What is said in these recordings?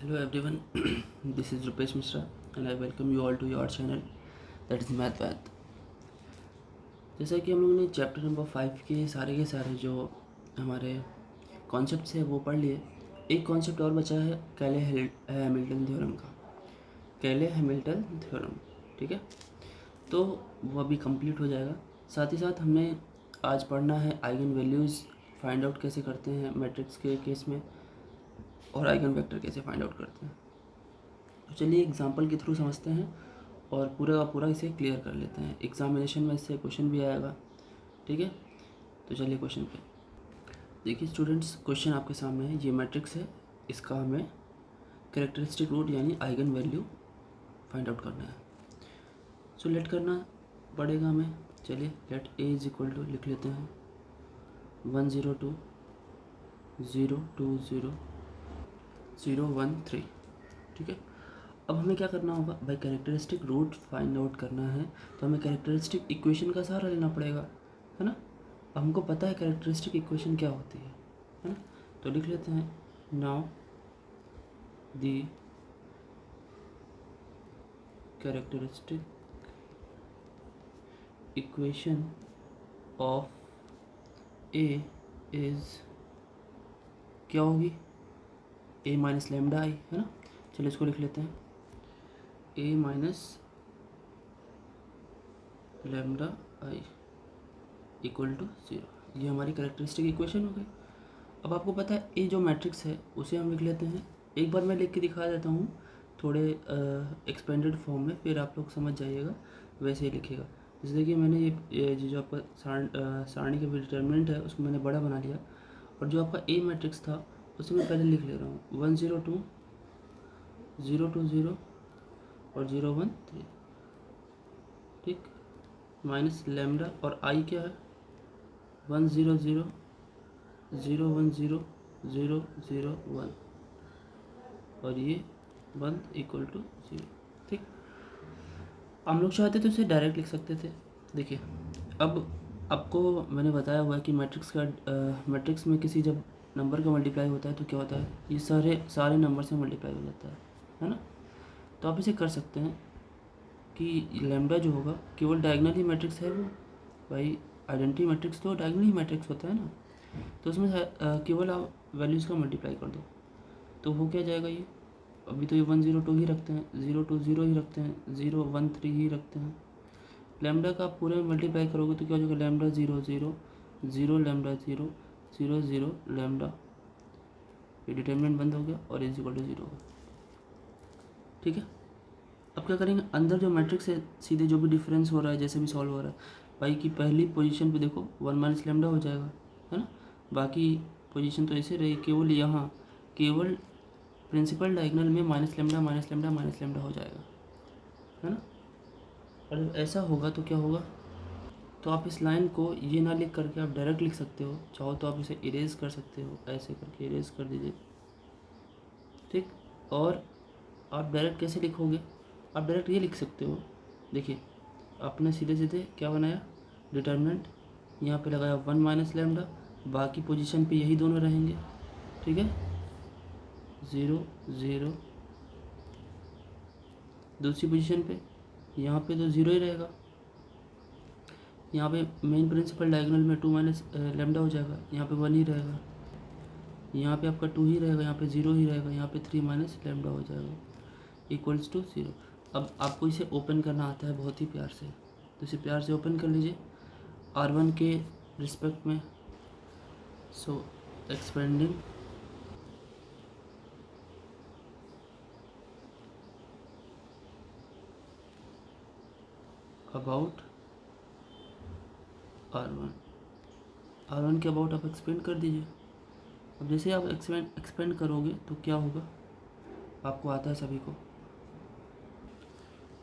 Hello everyone, this is Rupesh Mishra and I welcome you all to your channel that is Math Vath। जैसा कि हम लोगों ने chapter number 5 के सारे जो हमारे कॉन्सेप्ट्स हैं वो पढ़ लिए। एक कॉन्सेप्ट और बचा है कैले हैमिल्टन थ्योरम का, कैले हैमिल्टन थ्योरम, ठीक है। तो वो अभी कंप्लीट हो जाएगा। साथ ही साथ हमने आज पढ़ना है आइगन वैल्यूज़ फाइंड आउट कैसे करते हैं मैट्रिक्स के केस में, और आइगन वेक्टर कैसे फाइंड आउट करते हैं। तो चलिए एग्जांपल के थ्रू समझते हैं और पूरा का पूरा इसे क्लियर कर लेते हैं। एग्जामिनेशन में इससे क्वेश्चन भी आएगा, ठीक है। तो चलिए क्वेश्चन पे देखिए स्टूडेंट्स, क्वेश्चन आपके सामने है। ये मैट्रिक्स है, इसका हमें कैरेक्टरिस्टिक रूट यानी आइगन वैल्यू फाइंड आउट करना है। सो लेट करना पड़ेगा हमें। चलिए let A is equal to लिख लेते हैं 1 0 2 0 2 0 0 1 3, ठीक है। अब हमें क्या करना होगा भाई, कैरेक्टरिस्टिक रूट फाइंड आउट करना है तो हमें कैरेक्टरिस्टिक इक्वेशन का सहारा लेना पड़ेगा, है ना। अब हमको पता है कैरेक्टरिस्टिक इक्वेशन क्या होती है ना। तो लिख लेते हैं now the characteristic equation of A is क्या होगी, ए माइनस लैम्डा आई, है ना। चलिए इसको लिख लेते हैं A minus lambda I equal to 0। ये हमारी कैरेक्टरिस्टिक इक्वेशन हो गई। अब आपको पता है ए जो मैट्रिक्स है उसे हम लिख लेते हैं, एक बार मैं लिख के दिखा देता हूँ थोड़े एक्सपेंडेड फॉर्म में, फिर आप लोग समझ जाइएगा वैसे ही लिखिएगा। जैसे देखिए मैंने ये जो आपका सारणी का डिटर्मिनेंट है उसको मैंने बड़ा बना लिया, और जो आपका ए मैट्रिक्स था उसे मैं पहले लिख ले रहा हूँ 1 0 2 0 2 0 और 0 1 3, ठीक। माइनस लैम्डा और आई क्या है 1 0 0 0 1 0 0 0 1 और ये 1 इक्वल टू 0, ठीक। हम लोग चाहते तो इसे डायरेक्ट लिख सकते थे। देखिए अब आपको मैंने बताया हुआ है कि मैट्रिक्स में किसी जब नंबर का मल्टीप्लाई होता है तो क्या होता है, ये सारे नंबर से मल्टीप्लाई हो जाता है ना। तो आप इसे कर सकते हैं कि लैम्डा जो होगा केवल डायगोनल ही मैट्रिक्स है वो, भाई आइडेंटिटी मैट्रिक्स तो डायगोनल ही मैट्रिक्स होता है ना। तो उसमें केवल आप वैल्यूज़ का मल्टीप्लाई कर दो तो हो क्या जाएगा ये। अभी तो ये 1 0 2 ही रखते हैं, 0 2 0 ही रखते हैं, 0 1 3 ही रखते हैं। लैम्डा का आप पूरे में मल्टीप्लाई करोगे तो क्या हो जाएगा, लैम्डा 0 0 0 लैम्डा 0 0 0 लैम्डा, ये डिटर्मिनेंट बंद हो गया और इज इक्वल टू 0 हो गया, ठीक है। अब क्या करेंगे, अंदर जो मैट्रिक्स है सीधे जो भी डिफरेंस हो रहा है जैसे भी सॉल्व हो रहा है भाई की पहली पोजीशन पे देखो 1 माइनस लैम्डा हो जाएगा, है ना। बाकी पोजीशन तो ऐसे रही, केवल यहाँ केवल प्रिंसिपल डायगोनल में माइनस लैम्डा हो जाएगा, है ना। और जब ऐसा होगा तो क्या होगा, तो आप इस लाइन को ये ना लिख करके आप डायरेक्ट लिख सकते हो, चाहो तो आप इसे इरेज कर सकते हो, ऐसे करके इरेज कर दीजिए, ठीक। और आप डायरेक्ट कैसे लिखोगे, आप डायरेक्ट ये लिख सकते हो। देखिए आपने सीधे सीधे क्या बनाया, डिटर्मिनेंट यहाँ पे लगाया 1 माइनस लैम्डा, बाकी पोजीशन पे यही दोनों रहेंगे, ठीक है। 0 0 दूसरी पोजीशन पे यहाँ पे तो 0 ही रहेगा, यहाँ पे मेन प्रिंसिपल डायगोनल में 2 माइनस लैम्डा हो जाएगा, यहाँ पे 1 ही रहेगा, यहाँ पे आपका 2 ही रहेगा, यहाँ पे 0 ही रहेगा, यहाँ पे 3 माइनस लैम्डा हो जाएगा इक्वल्स टू 0। अब आपको इसे ओपन करना आता है बहुत ही प्यार से, तो इसे प्यार से ओपन कर लीजिए R1 के रिस्पेक्ट में। सो एक्सपेंडिंग अबाउट R1 के अबाउट आप एक्सपेंड कर दीजिए। अब जैसे आप एक्सपेंड करोगे तो क्या होगा, आपको आता है सभी को।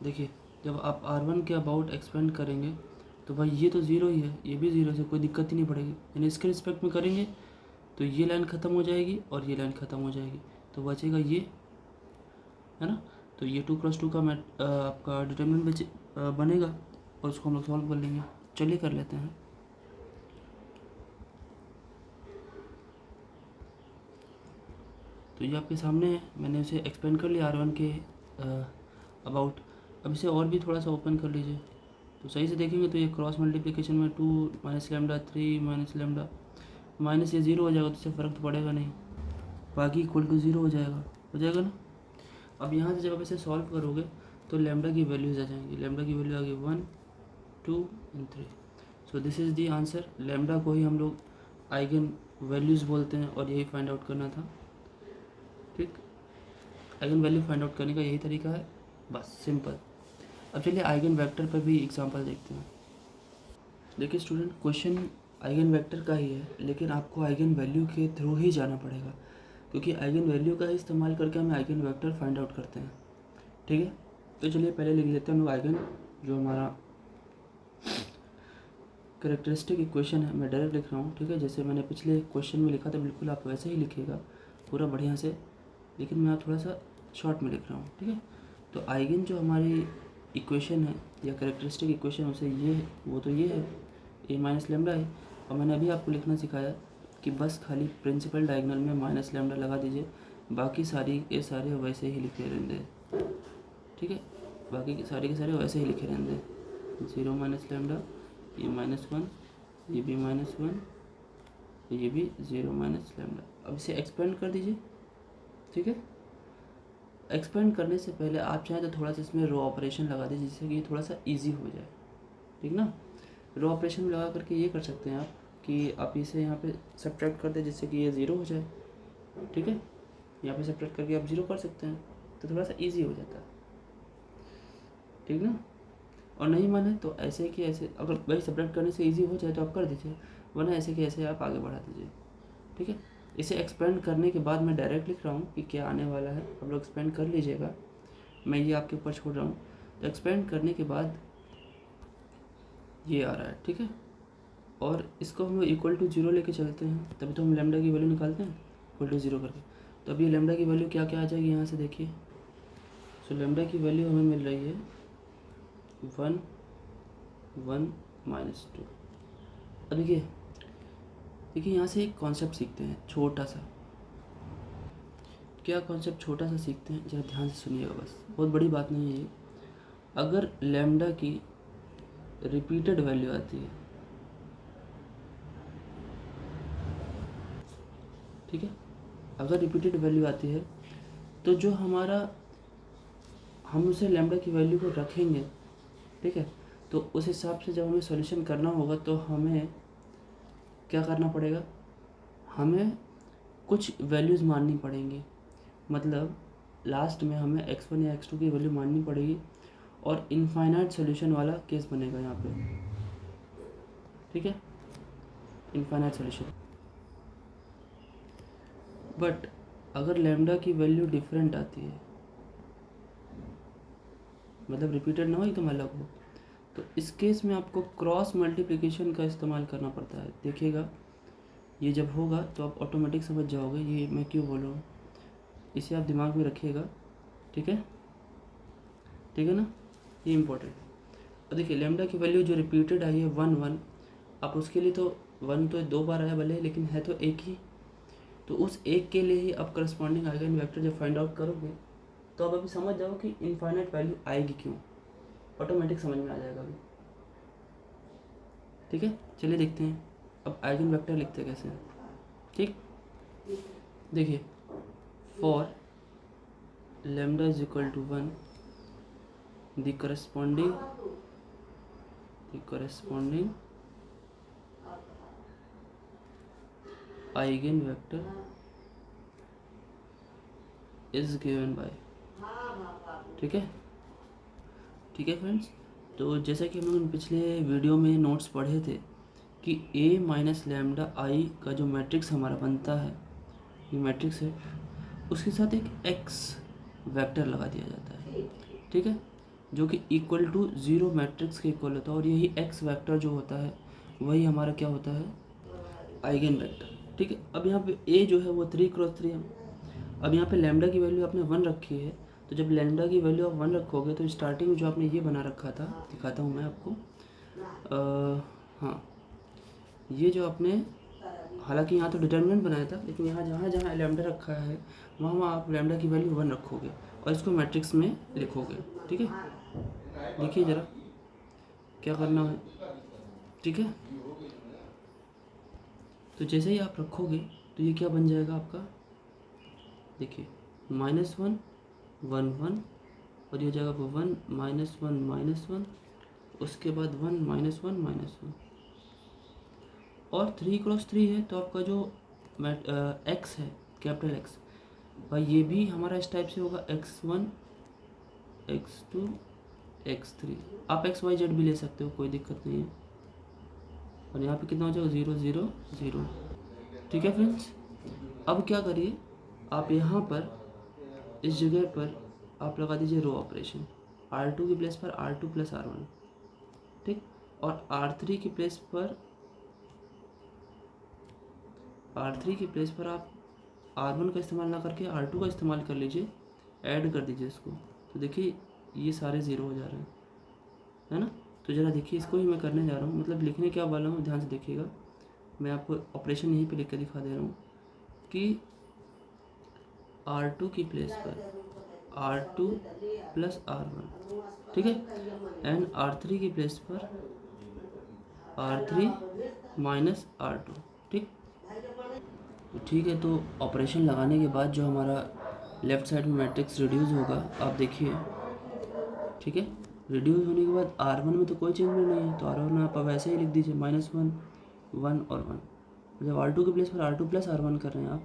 देखिए जब आप R1 के अबाउट एक्सपेंड करेंगे तो भाई ये तो 0 ही है, ये भी 0 से कोई दिक्कत ही नहीं पड़ेगी, यानी इसके रिस्पेक्ट में करेंगे तो ये लाइन ख़त्म हो जाएगी और ये लाइन ख़त्म हो जाएगी, तो बचेगा ये, है ना। तो ये 2 क्रॉस 2 का आपका डिटर्मिनेंट बनेगा और उसको हम लोग सॉल्व कर लेंगे। चलिए कर लेते हैं। तो ये आपके सामने है, मैंने उसे एक्सपेंड कर लिया R1 के अबाउट। अब इसे और भी थोड़ा सा ओपन कर लीजिए, तो सही से देखेंगे तो ये क्रॉस मल्टीप्लिकेशन में 2 minus lambda 3 minus lambda minus ये 0 हो जाएगा, तो इससे फ़र्क तो पड़ेगा नहीं, बाकी इक्वल टू 0 हो जाएगा ना। अब यहाँ से जब आप इसे सॉल्व करोगे तो लैम्डा की वैल्यूज आ जाएंगी, लैम्डा की वैल्यू आ गई 1 2 and 3। So this is the answer. Lambda को ही हम लोग आइगन वैल्यूज़ बोलते हैं और यही फाइंड आउट करना था। ठीक, आइगन वैल्यू फाइंड आउट करने का यही तरीका है, बस सिंपल। अब चलिए आइगन वेक्टर पर भी एग्जांपल देखते हैं। देखिए स्टूडेंट, क्वेश्चन आइगन वेक्टर का ही है, लेकिन आपको आइगन वैल्यू के थ्रू ही जाना पड़ेगा, क्योंकि आइगन वैल्यू का ही इस्तेमाल करके हम आइगन वेक्टर फाइंड आउट करते हैं। ठीक है, तो चलिए पहले लिख लेते हैं हम लोग आइगन, जो हमारा कैरेक्टरिस्टिक इक्वेशन है, मैं डायरेक्ट लिख रहा हूँ। ठीक है, जैसे मैंने पिछले क्वेश्चन में लिखा था बिल्कुल आप वैसे ही लिखिएगा पूरा बढ़िया से, लेकिन मैं थोड़ा सा शॉर्ट में लिख रहा हूँ। ठीक है, तो आइगन जो हमारी इक्वेशन है या कैरेक्टरिस्टिक इक्वेशन उसे ये है, वो तो ये है ए माइनस लेमडा है। और मैंने अभी आपको लिखना सिखाया कि बस खाली प्रिंसिपल डायगोनल में माइनस लेमडा लगा दीजिए, बाकी सारी के सारे वैसे ही लिखे रहेंगे। ठीक है, बाकी के सारे वैसे ही लिखे रहेंगे, 0 माइनस लेमडा, ये -1, ये भी -1, ये भी 0 माइनस लेमडा। अब इसे एक्सपेंड कर दीजिए। ठीक है, एक्सपेंड करने से पहले आप चाहें तो थोड़ा सा इसमें रो ऑपरेशन लगा दीजिए, जिससे कि ये थोड़ा सा इजी हो जाए। ठीक ना, रो ऑपरेशन लगा करके ये कर सकते हैं आप कि आप इसे यहाँ पे सब्ट्रैक्ट कर दें, जिससे कि ये 0 हो जाए। ठीक है, यहाँ पे सब्ट्रैक्ट करके आप 0 कर सकते हैं, तो थोड़ा सा इजी हो जाता है। ठीक ना, और नहीं माने तो ऐसे कि ऐसे, अगर भाई सब्ट्रैक्ट करने से इजी हो जाए तो आप कर दीजिए, वरना ऐसे कि ऐसे आप आगे बढ़ा दीजिए। ठीक है, इसे एक्सपेंड करने के बाद मैं डायरेक्ट लिख रहा हूँ कि क्या आने वाला है, आप लोग एक्सपेंड कर लीजिएगा, मैं ये आपके ऊपर छोड़ रहा हूँ। तो एक्सपेंड करने के बाद ये आ रहा है। ठीक है, और इसको हम इक्वल टू 0 लेके चलते हैं, तभी तो हम लैम्डा की वैल्यू निकालते हैं इक्वल टू 0 करके। तो अभी लैम्डा की वैल्यू क्या क्या आ जाएगी यहाँ से देखिए। सो लैम्डा की वैल्यू हमें मिल रही है 1 1 -2। अब देखिए यहाँ से एक कॉन्सेप्ट सीखते हैं छोटा सा। क्या कॉन्सेप्ट छोटा सा सीखते हैं, जरा ध्यान से सुनिएगा, बस बहुत बड़ी बात नहीं है ये। अगर लैम्डा की रिपीटेड वैल्यू आती है, ठीक है, अगर रिपीटेड वैल्यू आती है तो जो हमारा, हम उसे लैम्डा की वैल्यू को रखेंगे। ठीक है, तो उस हिसाब से जब हमें सॉल्यूशन करना होगा तो हमें क्या करना पड़ेगा, हमें कुछ वैल्यूज़ माननी पड़ेंगी। मतलब लास्ट में हमें x1 या x2 की वैल्यू माननी पड़ेगी, और इनफाइनाइट सॉल्यूशन वाला केस बनेगा यहाँ पे। ठीक है, इनफाइनाइट सॉल्यूशन। बट अगर लैम्डा की वैल्यू डिफरेंट आती है, मतलब रिपीटेड ना हो एकदम अलग हो, तो इस केस में आपको क्रॉस मल्टीप्लिकेशन का इस्तेमाल करना पड़ता है। देखिएगा, ये जब होगा तो आप ऑटोमेटिक समझ जाओगे ये मैं क्यों बोल रहा हूँ, इसे आप दिमाग में रखिएगा। ठीक है, ठीक है ना, ये इम्पोर्टेंट है। और देखिए लैम्डा की वैल्यू जो रिपीटेड आई है 1 1, आप उसके लिए तो 1 तो 2 बार आया भले, लेकिन है तो एक ही, तो उस एक के लिए ही आप करस्पॉन्डिंग आइगन वेक्टर जब फाइंड आउट करोगे तो आप अभी समझ जाओ कि इनफाइनाइट वैल्यू आएगी क्यों, ऑटोमेटिक समझ में आ जाएगा अभी। ठीक है, चलिए देखते हैं अब आइगन वेक्टर लिखते कैसे हैं। ठीक, देखिए for lambda is equal to 1, the corresponding eigen vector is given by. ठीक है, ठीक है फ्रेंड्स, तो जैसा कि हम लोगों ने पिछले वीडियो में नोट्स पढ़े थे कि a माइनस लैम्डा आई का जो मैट्रिक्स हमारा बनता है, ये मैट्रिक्स है, उसके साथ एक x वेक्टर लगा दिया जाता है। ठीक है, जो कि इक्वल टू 0 मैट्रिक्स के इक्वल होता है, और यही x वेक्टर जो होता है वही हमारा क्या होता है, आइगन वेक्टर। ठीक है, अब यहाँ पे a जो है वो 3×3 है। अब यहाँ पे लैम्डा की वैल्यू आपने 1 रखी है, तो जब लैम्डा की वैल्यू आप 1 रखोगे तो स्टार्टिंग में जो आपने ये बना रखा था, दिखाता हूँ मैं आपको, हाँ, ये जो आपने हालांकि यहाँ तो डिटर्मिनेंट बनाया था, लेकिन यहाँ जहाँ जहाँ लैम्डा रखा है वहाँ वहाँ आप लैम्डा की वैल्यू 1 रखोगे और इसको मैट्रिक्स में लिखोगे। ठीक है, देखिए ज़रा क्या करना है। ठीक है, तो जैसे ही आप रखोगे तो ये क्या बन जाएगा आपका, देखिए -1 1 1 और ये हो जाएगा 1 -1 -1, उसके बाद 1 -1 -1 और 3×3 है। तो आपका जो एक्स है, कैपिटल एक्स, भाई ये भी हमारा इस टाइप से होगा x1 x2 x3। आप XYZ भी ले सकते हो, कोई दिक्कत नहीं है। और यहाँ पे कितना हो जाएगा 0 0 0। ठीक है फ्रेंड्स, अब क्या करिए, आप यहाँ पर इस जगह पर आप लगा दीजिए रो ऑपरेशन, R2 की प्लेस पर R2 + R1। ठीक, और R3 की प्लेस पर आप R1 का इस्तेमाल ना करके R2 का इस्तेमाल कर लीजिए, ऐड कर दीजिए इसको। तो देखिए ये सारे 0 हो जा रहे हैं, है ना। तो ज़रा देखिए, इसको ही मैं करने जा रहा हूँ, मतलब लिखने क्या वाला हूँ, ध्यान से देखिएगा। मैं आपको ऑपरेशन यहीं पे लिख के दिखा दे रहा हूँ कि R2 की प्लेस पर R2 + R1, ठीक है, एंड R3 की प्लेस पर R3 - R2। ठीक, तो ठीक है। तो ऑपरेशन लगाने के बाद जो हमारा लेफ़्ट साइड में मैट्रिक्स रिड्यूस होगा, आप देखिए। ठीक है, रिड्यूस होने के बाद R1 में तो कोई चेंज नहीं है, तो R1 आप वैसे ही लिख दीजिए -1 1 और 1। जब R2 की प्लेस पर R2 + R1 कर रहे हैं आप,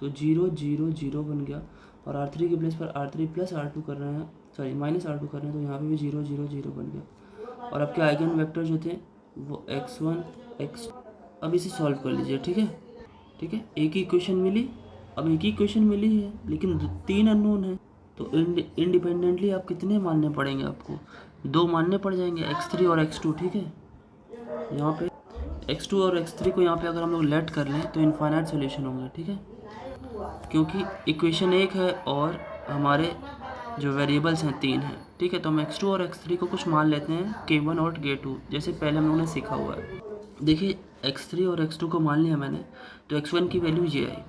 तो 0 0 0 बन गया। और R3 की प्लेस पर R3 + R2 कर रहे हैं, सॉरी -R2 कर रहे हैं, तो यहाँ पे भी 0 0 0 बन गया। और आपके आइगन वेक्टर जो थे वो x1 x। अब इसे सॉल्व कर लीजिए। ठीक है, ठीक है, एक ही इक्वेशन मिली। अब एक ही इक्वेशन मिली है, लेकिन 3 अननोन है, तो इंडिपेंडेंटली आप कितने मानने पड़ेंगे आपको, 2 मानने पड़ जाएंगे, x3 और x2। ठीक है, यहाँ पे x2 और x3 को यहाँ पे अगर हम लोग लेट कर लें तो इनफाइनाइट सोल्यूशन होंगे। ठीक है, क्योंकि इक्वेशन एक है और हमारे जो वेरिएबल्स हैं 3 हैं। ठीक है, तो हम x2 और x3 को कुछ मान लेते हैं k1 और k2, जैसे पहले हम लोगों ने सीखा हुआ है। देखिए x3 और x2 को मान लिया मैंने, तो x1 की वैल्यू ये आई।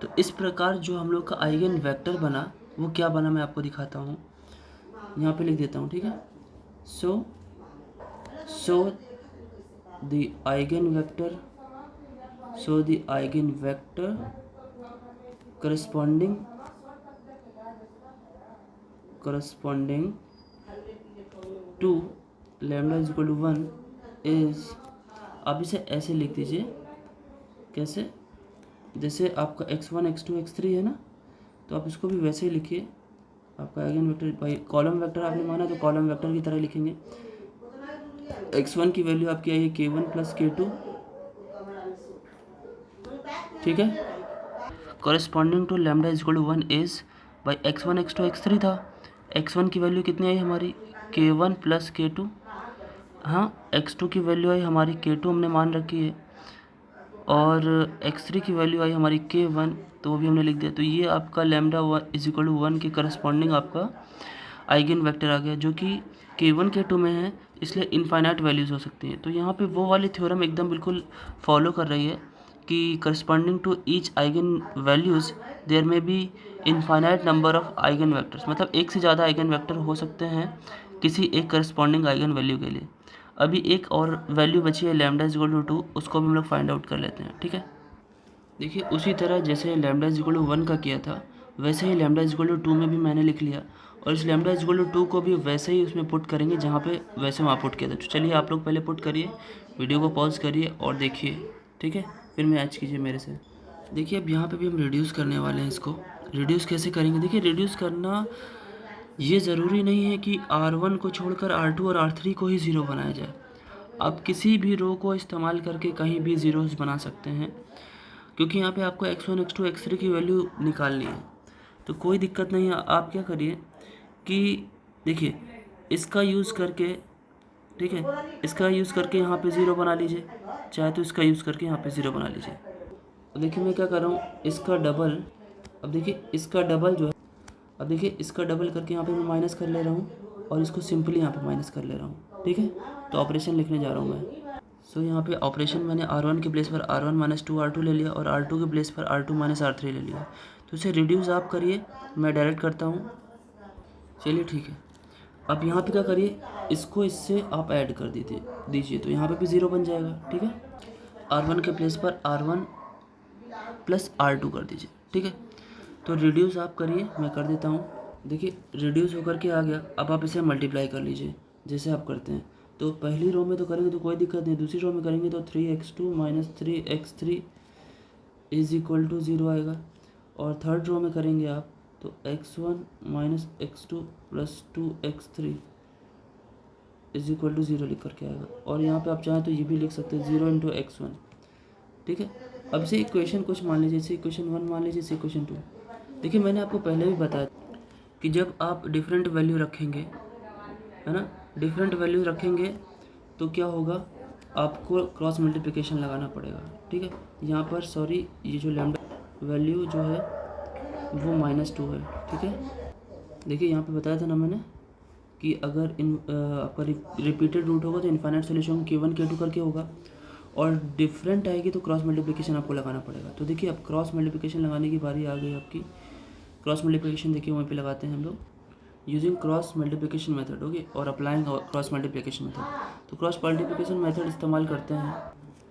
तो इस प्रकार जो हम लोग का आइगन वेक्टर बना, वो क्या बना मैं आपको दिखाता हूँ, यहाँ पे लिख देता हूँ। ठीक है, so the eigen vector corresponding to lambda = 1 is, आप इसे ऐसे लिख दीजिए, कैसे, जैसे आपका x1 x2 x3 है ना, तो आप इसको भी वैसे ही लिखिए। आपका आइगन वेक्टर, भाई कॉलम वेक्टर आपने माना तो कॉलम वेक्टर की तरह लिखेंगे। x1 की वैल्यू आपकी आई है k1 + k2। ठीक है, कॉरेस्पॉन्डिंग टू लैम्डा = 1 इज, भाई x1 x2 x3 था, x1 की वैल्यू कितनी आई हमारी k1 + k2। हाँ, x2 की वैल्यू आई हमारी k2 हमने मान रखी है, और x3 की वैल्यू आई हमारी k1, तो वो भी हमने लिख दिया। तो ये आपका लैम्डा = 1 के करस्पॉन्डिंग आपका आइगन वेक्टर आ गया, जो कि k1 k2 में है, इसलिए इनफाइनाइट वैल्यूज़ हो सकती हैं। तो यहाँ पे वो वाली थ्योरम एकदम बिल्कुल फॉलो कर रही है कि corresponding to each eigen values there में be infinite number of eigen vectors, मतलब एक से ज़्यादा आइगन वेक्टर हो सकते हैं किसी एक करस्पॉन्डिंग आइगन वैल्यू के लिए। अभी एक और वैल्यू बची है लैम्डा = 2, उसको भी हम लोग फाइंड आउट कर लेते हैं। ठीक है, देखिए उसी तरह जैसे लैम्डा = 1 का किया था, वैसे ही लैम्डा = 2 में भी मैंने लिख लिया, और इस लैम्डा = 2 को भी वैसे ही उसमें पुट करेंगे जहाँ पे वैसे वहाँ पुट किया था। तो चलिए आप लोग पहले पुट करिए, वीडियो को पॉज करिए और देखिए। ठीक है, फिर मैच कीजिए मेरे से। देखिए अब यहाँ पे भी हम रिड्यूस करने वाले हैं इसको। रिड्यूस कैसे करेंगे, देखिए रिड्यूस करना ये ज़रूरी नहीं है कि R1 को छोड़कर R2 और R3 को ही 0 बनाया जाए। आप किसी भी रो को इस्तेमाल करके कहीं भी ज़ीरोज़ बना सकते हैं, क्योंकि यहाँ पे आपको x1 x2 x3 की वैल्यू निकालनी है, तो कोई दिक्कत नहीं है। आप क्या करिए कि देखिए इसका यूज़ करके, ठीक है, इसका यूज़ करके यहाँ पे 0 बना लीजिए, चाहे तो इसका यूज़ करके यहाँ पे 0 बना लीजिए। अब देखिए मैं क्या कर रहा हूँ, इसका डबल, अब देखिए इसका डबल जो है, अब देखिए इसका डबल करके यहाँ पे मैं माइनस कर ले रहा हूँ, और इसको सिंपली यहाँ पे माइनस कर ले रहा हूँ। ठीक है, तो ऑपरेशन लिखने जा रहा हूँ मैं। सो यहाँ पे ऑपरेशन मैंने R1 के प्लेस पर R1 माइनस 2R2 ले लिया और R2 के प्लेस पर R2 माइनस R3 ले लिया। तो इसे रिड्यूस आप करिए, मैं डायरेक्ट करता हूँ। चलिए ठीक है। अब यहाँ पे क्या करिए, इसको इससे आप ऐड कर दीजिए तो यहाँ पे भी 0 बन जाएगा। ठीक है, R1 के प्लेस पर R1 प्लस R2 कर दीजिए। ठीक है, तो रिड्यूस आप करिए, मैं कर देता हूँ। देखिए रिड्यूस होकर के आ गया। अब आप इसे मल्टीप्लाई कर लीजिए जैसे आप करते हैं। तो पहली रो में तो करेंगे तो कोई दिक्कत नहीं, दूसरी रो में करेंगे तो 3x2 minus 3x3 is equal to 0 आएगा। और थर्ड रो में करेंगे आप तो x1 minus x2 plus 2x3 is equal to 0 लिख करके आएगा। और यहाँ पे आप चाहें तो ये भी लिख सकते हैं 0 इंटू x1। ठीक है, अब इसे इक्वेशन कुछ मान लीजिए, इसे इक्वेशन 1 मान लीजिए, इसे इक्वेशन 2। देखिए मैंने आपको पहले भी बताया कि जब आप डिफरेंट वैल्यू रखेंगे, है ना, डिफरेंट वैल्यू रखेंगे तो क्या होगा, आपको क्रॉस मल्टीप्लिकेशन लगाना पड़ेगा। ठीक है, यहाँ पर सॉरी ये जो लैम्डा वैल्यू जो है वो -2 है। ठीक है, देखिए यहाँ पे बताया था ना मैंने कि अगर आपका रिपीटेड रूट होगा तो इनफाइनाइट सोल्यूशन K1 K2 करके होगा, और डिफरेंट आएगी तो क्रॉस मल्टीप्लिकेशन आपको लगाना पड़ेगा। तो देखिए अब क्रॉस मल्टीप्लिकेशन लगाने की बारी आ गई आपकी। क्रॉस मल्टीप्लिकेशन देखिए वहीं पे लगाते हैं हम लोग using cross multiplication method. Okay, और अप्लाइंग क्रॉस मल्टीप्लिकेशन मेथड। तो क्रॉस मल्टीप्लिकेशन मेथड इस्तेमाल करते हैं।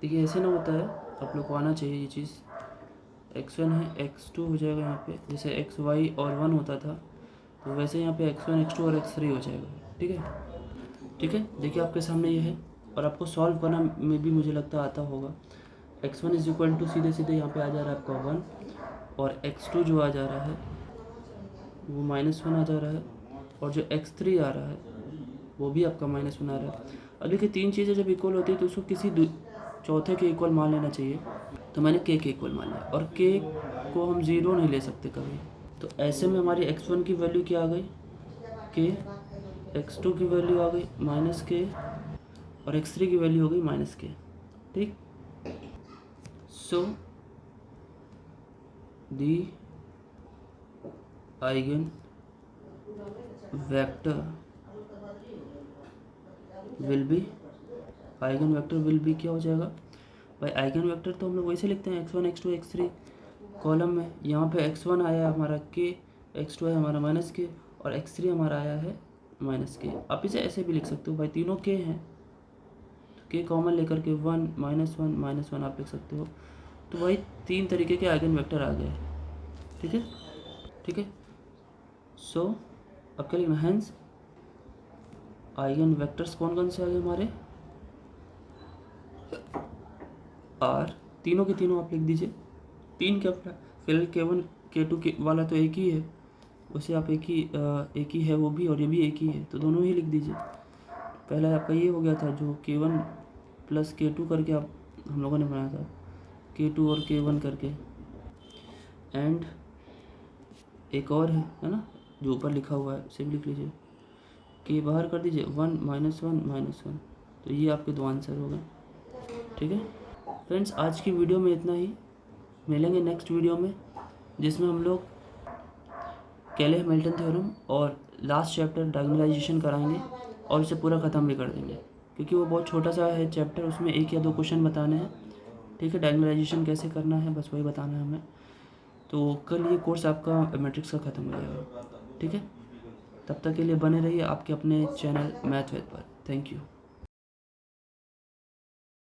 देखिए ऐसे ना होता है, आप लोग को आना चाहिए ये चीज़। x1 है, x2 हो जाएगा यहाँ पे, जैसे xy और 1 होता था तो वैसे यहाँ पे x1 x2 और x3 हो जाएगा। ठीक है, ठीक है, देखिए आपके सामने ये है और आपको सॉल्व करना में भी मुझे लगता आता होगा। x1 इज इक्वल टू सीधे सीधे यहाँ पे आ जा रहा है आपका 1, और x2 जो आ जा रहा है वो -1 आ जा रहा है, और जो x3 आ रहा है वो भी आपका -1 आ रहा है। अब देखिए तीन चीज़ें जब इक्वल होती है तो उसको किसी चौथे के इक्वल मान लेना चाहिए। तो मैंने k के इक्वल मान लिया, और k को हम 0 नहीं ले सकते कभी। तो ऐसे में हमारी x1 की वैल्यू क्या आ गई, k, x2 की वैल्यू आ गई -k, और x3 की वैल्यू हो गई -k। ठीक, so the eigen vector will be, eigen vector will be क्या हो जाएगा भाई, आइगन वेक्टर तो हम लोग वैसे लिखते हैं x1 x2 x3 कॉलम में। यहाँ पे x1 आया हमारा k, x2 है हमारा -k, और x3 हमारा आया है -k। आप इसे ऐसे भी लिख सकते हो भाई, तीनों k हैं तो k कॉमन लेकर के 1 -1 -1 आप लिख सकते हो। तो भाई तीन तरीके के आइगन वेक्टर आ गए। ठीक है, ठीक है, सो अब क्या लिखना, हेंस आइगन वेक्टर्स कौन कौन से आ गए हमारे, आर, तीनों के तीनों आप लिख दीजिए। तीन क्या फिलहाल K1 K2 के वाला तो एक ही है, उसे आप एक ही है वो भी, और ये भी एक ही है, तो दोनों ही लिख दीजिए। पहला आपका ये हो गया था जो K1 प्लस K2 करके आप हम लोगों ने बनाया था, K2 और K1 करके। एंड एक और है ना जो ऊपर लिखा हुआ है, उसे भी लिख लीजिए, K बाहर कर दीजिए 1 -1 तो ये आपके दो आंसर हो गए। ठीक है फ्रेंड्स, आज की वीडियो में इतना ही। मिलेंगे नेक्स्ट वीडियो में जिसमें हम लोग केले-हैमिल्टन थ्योरम और लास्ट चैप्टर डायगोनलाइजेशन कराएंगे, और इसे पूरा ख़त्म भी कर देंगे क्योंकि वो बहुत छोटा सा है चैप्टर, उसमें 1 या 2 क्वेश्चन बताने हैं। ठीक है, डायगोनलाइजेशन कैसे करना है बस वही बताना है हमें। तो कल ये कोर्स आपका मैट्रिक्स का ख़त्म हो जाएगा। ठीक है, तब तक के लिए बने रहिए आपके अपने चैनल मैथ विद पर। Thank you.